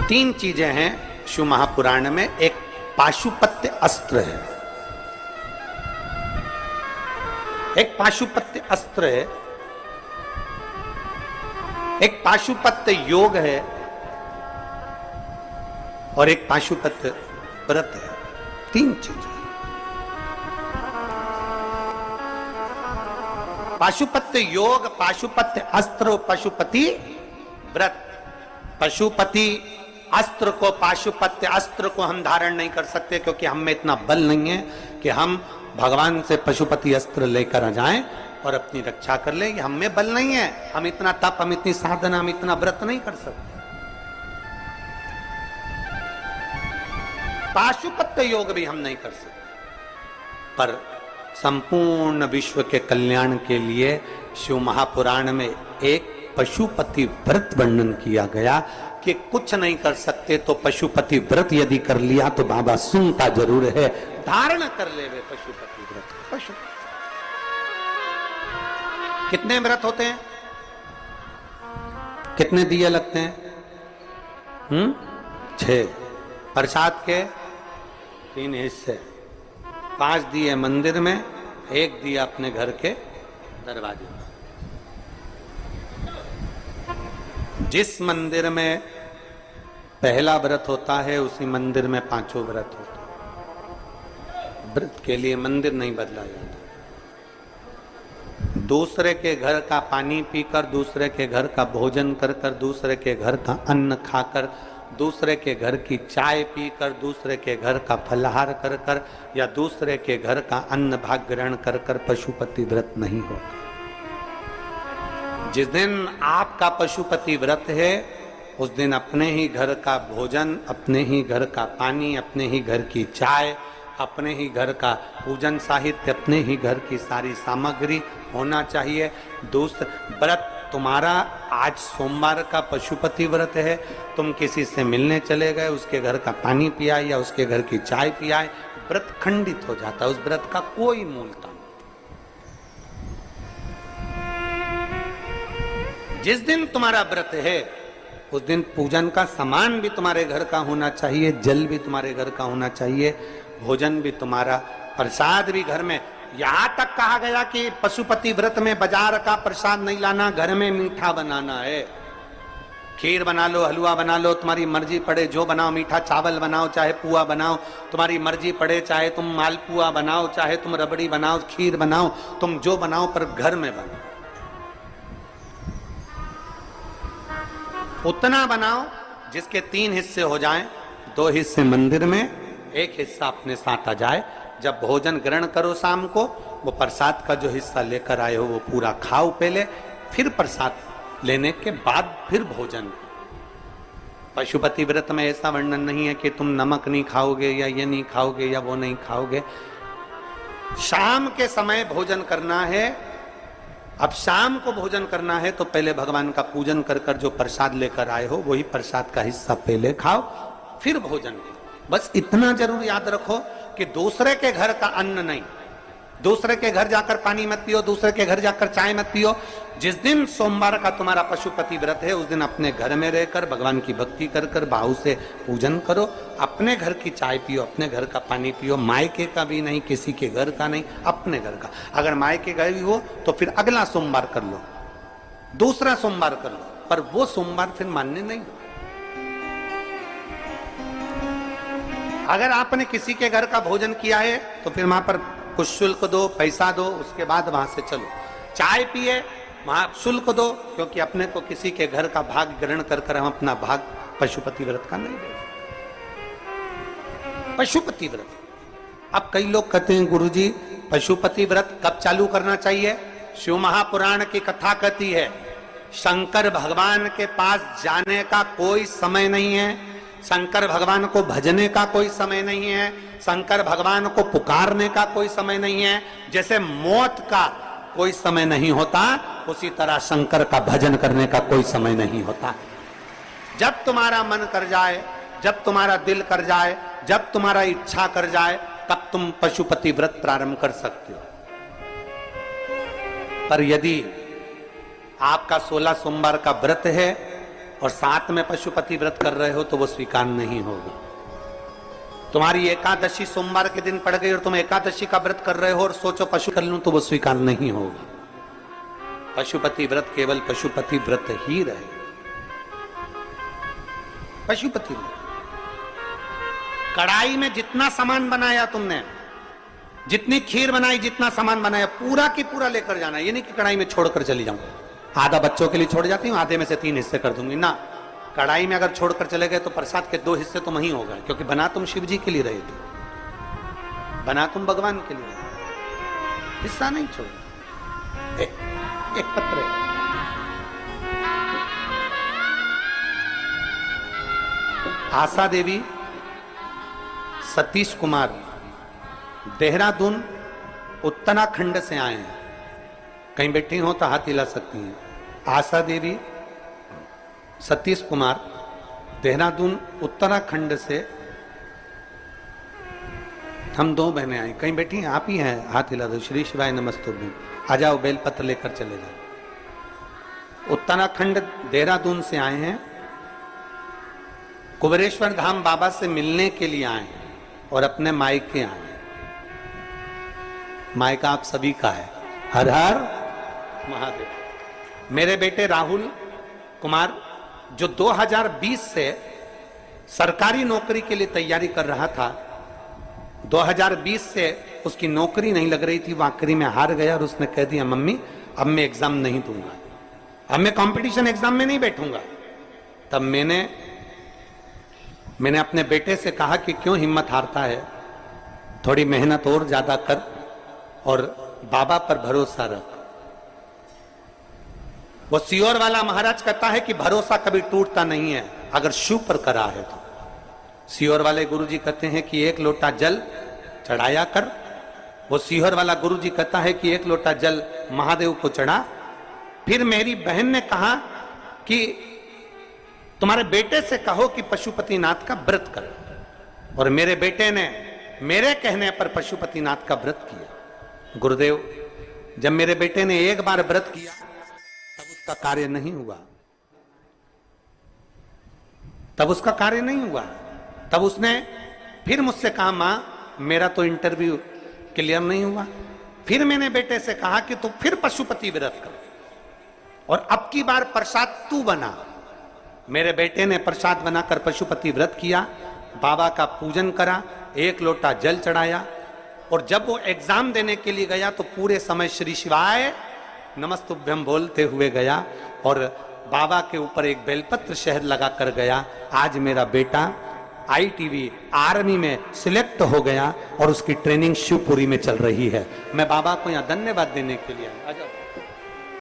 तीन चीजें हैं शिव महापुराण में। एक पाशुपत्य अस्त्र है, एक पाशुपत्य अस्त्र है, एक पाशुपत्य योग है और एक पाशुपत्य व्रत है। तीन चीजें। पाशुपत्य योग, पाशुपत्य अस्त्र और पशुपति व्रत। पशुपति अस्त्र को, पाशुपत्य अस्त्र को हम धारण नहीं कर सकते क्योंकि हम में इतना बल नहीं है कि हम भगवान से पशुपति अस्त्र लेकर आ जाएं और अपनी रक्षा कर ले। हम में बल नहीं है, हम इतना तप, हम इतनी साधना, हम इतना व्रत नहीं कर सकते। पाशुपत्य योग भी हम नहीं कर सकते। पर संपूर्ण विश्व के कल्याण के लिए शिव महापुराण में एक पशुपति व्रत वर्णन किया गया कि कुछ नहीं कर सकते तो पशुपति व्रत यदि कर लिया तो बाबा सुनता जरूर है, धारण कर ले वे पशुपति व्रत। पशु कितने व्रत होते हैं, कितने दिए लगते हैं? 6। प्रसाद के 3 हिस्से, 5 दिए मंदिर में, 1 दिया अपने घर के दरवाजे में। जिस मंदिर में पहला व्रत होता है उसी मंदिर में 5 व्रत होते हैं। व्रत के लिए मंदिर नहीं बदला जाता। दूसरे के घर का पानी पीकर, दूसरे के घर का भोजन कर कर, दूसरे के घर का अन्न खाकर, दूसरे के घर की चाय पीकर, दूसरे के घर का फलाहार कर कर या दूसरे के घर का अन्न भाग ग्रहण कर कर पशुपति व्रत नहीं होता। जिस दिन आपका पशुपति व्रत है उस दिन अपने ही घर का भोजन, अपने ही घर का पानी, अपने ही घर की चाय, अपने ही घर का पूजन साहित्य, अपने ही घर की सारी सामग्री होना चाहिए। दूसरा व्रत तुम्हारा, आज सोमवार का पशुपति व्रत है, तुम किसी से मिलने चले गए, उसके घर का पानी पियाए या उसके घर की चाय पियाए, व्रत खंडित हो जाता है। उस व्रत का कोई मूलता नहीं। जिस दिन तुम्हारा व्रत है उस दिन पूजन का सामान भी तुम्हारे घर का होना चाहिए, जल भी तुम्हारे घर का होना चाहिए, भोजन भी तुम्हारा, प्रसाद भी घर में। यहां तक कहा गया कि पशुपति व्रत में बाजार का प्रसाद नहीं लाना, घर में मीठा बनाना है। खीर बना लो, हलवा बना लो, तुम्हारी मर्जी पड़े जो बनाओ, मीठा चावल बनाओ, चाहे पुआ बनाओ, तुम्हारी मर्जी पड़े, चाहे तुम मालपुआ बनाओ, चाहे तुम रबड़ी बनाओ, खीर बनाओ, तुम जो बनाओ, पर घर में बनाओ। उतना बनाओ जिसके 3 हिस्से हो जाएं, 2 हिस्से मंदिर में, 1 हिस्सा अपने साथ आ जाए। जब भोजन ग्रहण करो शाम को, वो प्रसाद का जो हिस्सा लेकर आए हो वो पूरा खाओ पहले, फिर प्रसाद लेने के बाद फिर भोजन। पशुपति व्रत में ऐसा वर्णन नहीं है कि तुम नमक नहीं खाओगे या ये नहीं खाओगे या वो नहीं खाओगे। शाम के समय भोजन करना है। अब शाम को भोजन करना है तो पहले भगवान का पूजन कर कर जो प्रसाद लेकर आए हो वही प्रसाद का हिस्सा पहले खाओ, फिर भोजन करो। बस इतना जरूर याद रखो कि दूसरे के घर का अन्न नहीं, दूसरे के घर जाकर पानी मत पियो, दूसरे के घर जाकर चाय मत पियो। जिस दिन सोमवार का तुम्हारा पशुपति व्रत है उस दिन अपने घर में रहकर भगवान की भक्ति कर कर भाव से पूजन करो। अपने घर की चाय पियो, अपने घर का पानी पियो, मायके का भी नहीं, किसी के घर का नहीं, अपने घर का। अगर मायके गए हो तो फिर अगला सोमवार कर लो, दूसरा सोमवार कर लो, पर वो सोमवार फिर मान्य नहीं। अगर आपने किसी के घर का भोजन किया है तो फिर वहां पर कुछ शुल्क दो, पैसा दो, उसके बाद वहां से चलो। चाय पिए, वहां शुल्क दो, क्योंकि अपने को किसी के घर का भाग ग्रहण कर कर हम अपना भाग पशुपति व्रत का नहीं दे। पशुपति व्रत। अब कई लोग कहते हैं गुरुजी पशुपति व्रत कब चालू करना चाहिए? शिव महापुराण की कथा कहती है शंकर भगवान के पास जाने का कोई समय नहीं है, शंकर भगवान को भजने का कोई समय नहीं है, शंकर भगवान को पुकारने का कोई समय नहीं है। जैसे मौत का कोई समय नहीं होता उसी तरह शंकर का भजन करने का कोई समय नहीं होता। जब तुम्हारा मन कर जाए, जब तुम्हारा दिल कर जाए, जब तुम्हारा इच्छा कर जाए, तब तुम पशुपति व्रत प्रारंभ कर सकते हो। पर यदि आपका 16 सोमवार का व्रत है और साथ में पशुपति व्रत कर रहे हो तो वो स्वीकार नहीं होगा। तुम्हारी एकादशी सोमवार के दिन पड़ गई और तुम एकादशी का व्रत कर रहे हो और सोचो पशु कर लूं तो वो स्वीकार नहीं होगा। पशुपति व्रत केवल पशुपति व्रत ही रहे। पशुपति व्रत, कढ़ाई में जितना सामान बनाया तुमने, जितनी खीर बनाई, जितना सामान बनाया, पूरा की पूरा लेकर जाना। ये नहीं कि कढ़ाई में छोड़कर चली जाऊं, आधा बच्चों के लिए छोड़ जाती हूँ, आधे में से 3 हिस्से कर दूंगी ना। कढ़ाई में अगर छोड़कर चले गए तो प्रसाद के 2 हिस्से तो वहीं हो गए, क्योंकि बना तुम शिव जी के लिए रहे थे, बना तुम भगवान के लिए, हिस्सा नहीं छोड़ा। एक पत्र है, आशा देवी, सतीश कुमार, देहरादून उत्तराखंड से आए हैं। कहीं बैठी हो तो हाथ हिला सकती हैं। आशा देवी, सतीश कुमार, देहरादून उत्तराखंड से हम 2 बहनें आई। कहीं बैठी हैं? आप ही हैं, हाथ हिला दो। श्री शिवाय नमस्तुभ्यं। आ जाओ, बेलपत्र लेकर चले जाओ। उत्तराखंड देहरादून से आए हैं, कुबेरेश्वर धाम बाबा से मिलने के लिए आए और अपने मायके आए। मायका आप सभी का है। हर हर महादेव। मेरे बेटे राहुल कुमार जो 2020 से सरकारी नौकरी के लिए तैयारी कर रहा था, 2020 से उसकी नौकरी नहीं लग रही थी, वो आखिरी में हार गया और उसने कह दिया मम्मी अब मैं एग्जाम नहीं दूंगा, अब मैं कंपटीशन एग्जाम में नहीं बैठूंगा। तब मैंने अपने बेटे से कहा कि क्यों हिम्मत हारता है, थोड़ी मेहनत और ज्यादा कर और बाबा पर भरोसा रख। वो सियोर वाला महाराज कहता है कि भरोसा कभी टूटता नहीं है अगर शिव पर करा है तो। सियोर वाले गुरुजी कहते हैं कि 1 लोटा जल चढ़ाया कर। वो सियोर वाला गुरुजी कहता है कि 1 लोटा जल महादेव को चढ़ा। फिर मेरी बहन ने कहा कि तुम्हारे बेटे से कहो कि पशुपतिनाथ का व्रत कर, और मेरे बेटे ने मेरे कहने पर पशुपतिनाथ का व्रत किया। गुरुदेव, जब मेरे बेटे ने एक बार व्रत किया तब उसका कार्य नहीं हुआ, तब उसने फिर मुझसे कहा मां मेरा तो इंटरव्यू क्लियर नहीं हुआ। फिर मैंने बेटे से कहा कि तू फिर पशुपति व्रत कर और अब की बार प्रसाद तू बना। मेरे बेटे ने प्रसाद बनाकर पशुपति व्रत किया, बाबा का पूजन करा, 1 लोटा जल चढ़ाया, और जब वो एग्जाम देने के लिए गया तो पूरे समय श्री शिवाय नमस्तुभ्यं बोलते हुए गया और बाबा के ऊपर एक बेलपत्र शहद लगा कर गया। आज मेरा बेटा ITV आर्मी में सिलेक्ट हो गया और उसकी ट्रेनिंग शिवपुरी में चल रही है। मैं बाबा को यहाँ धन्यवाद देने के लिए आया।